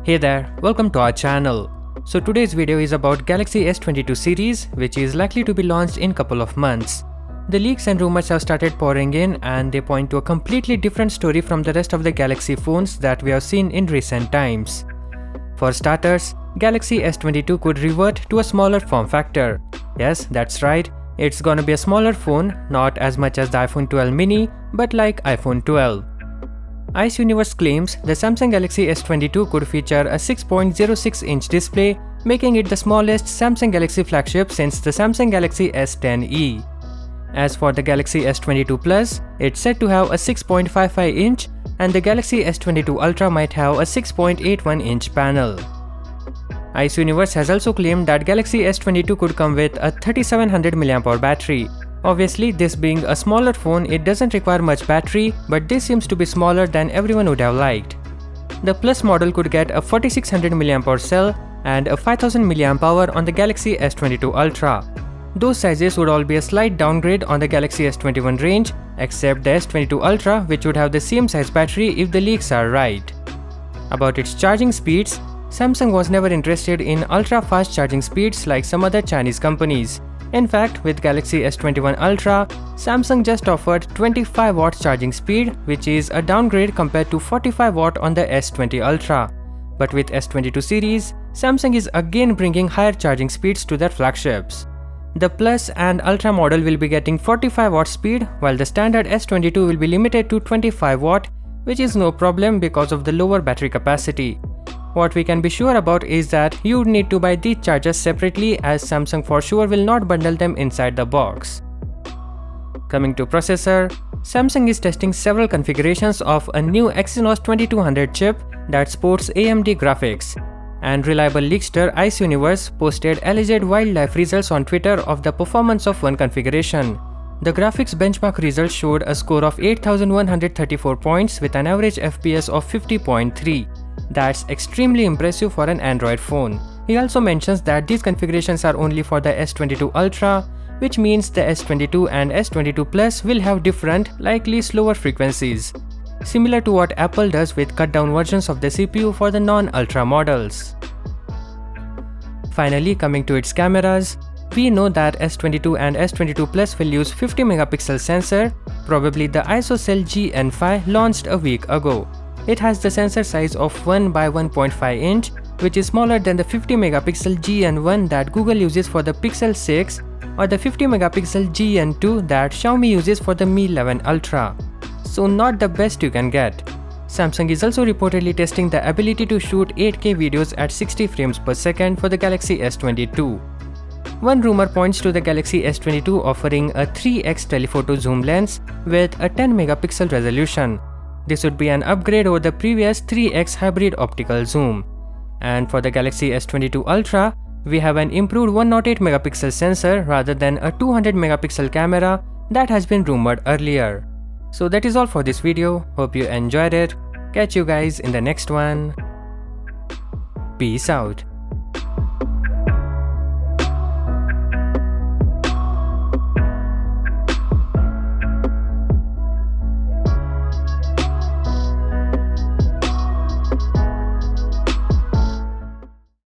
Hey there, welcome to our channel. So today's video is about Galaxy S22 series, which is likely to be launched in couple of months. The leaks and rumors have started pouring in and they point to a completely different story from the rest of the Galaxy phones that we have seen in recent times. For starters, Galaxy S22 could revert to a smaller form factor. Yes, that's right, it's gonna be a smaller phone, not as much as the iPhone 12 mini, but like iPhone 12. Ice Universe claims the Samsung Galaxy S22 could feature a 6.06-inch display, making it the smallest Samsung Galaxy flagship since the Samsung Galaxy S10e. As for the Galaxy S22 Plus, it's said to have a 6.55-inch, and the Galaxy S22 Ultra might have a 6.81-inch panel. Ice Universe has also claimed that Galaxy S22 could come with a 3700 mAh battery. Obviously, this being a smaller phone, it doesn't require much battery, but this seems to be smaller than everyone would have liked. The Plus model could get a 4600 mAh cell and a 5000 mAh on the Galaxy S22 Ultra. Those sizes would all be a slight downgrade on the Galaxy S21 range, except the S22 Ultra, which would have the same size battery if the leaks are right. About its charging speeds, Samsung was never interested in ultra-fast charging speeds like some other Chinese companies. In fact, with Galaxy S21 Ultra, Samsung just offered 25W charging speed, which is a downgrade compared to 45W on the S20 Ultra. But with S22 series, Samsung is again bringing higher charging speeds to their flagships. The Plus and Ultra model will be getting 45W speed, while the standard S22 will be limited to 25W, which is no problem because of the lower battery capacity. What we can be sure about is that you would need to buy these chargers separately, as Samsung for sure will not bundle them inside the box. Coming to processor, Samsung is testing several configurations of a new Exynos 2200 chip that sports AMD graphics. And reliable leakster Ice Universe posted alleged wildlife results on Twitter of the performance of one configuration. The graphics benchmark result showed a score of 8134 points with an average FPS of 50.3. That's extremely impressive for an Android phone. He also mentions that these configurations are only for the S22 Ultra, which means the S22 and S22 Plus will have different, likely slower frequencies, similar to what Apple does with cut-down versions of the CPU for the non-Ultra models. Finally, coming to its cameras, we know that S22 and S22 Plus will use 50MP sensor, probably the ISOCELL GN5 launched a week ago. It has the sensor size of 1 by 1.5 inch, which is smaller than the 50MP GN1 that Google uses for the Pixel 6 or the 50MP GN2 that Xiaomi uses for the Mi 11 Ultra. So not the best you can get. Samsung is also reportedly testing the ability to shoot 8K videos at 60 frames per second for the Galaxy S22. One rumor points to the Galaxy S22 offering a 3x telephoto zoom lens with a 10MP resolution. This would be an upgrade over the previous 3x hybrid optical zoom. And for the Galaxy S22 Ultra, we have an improved 108MP sensor rather than a 200MP camera that has been rumored earlier. So that is all for this video. Hope you enjoyed it. Catch you guys in the next one. Peace out.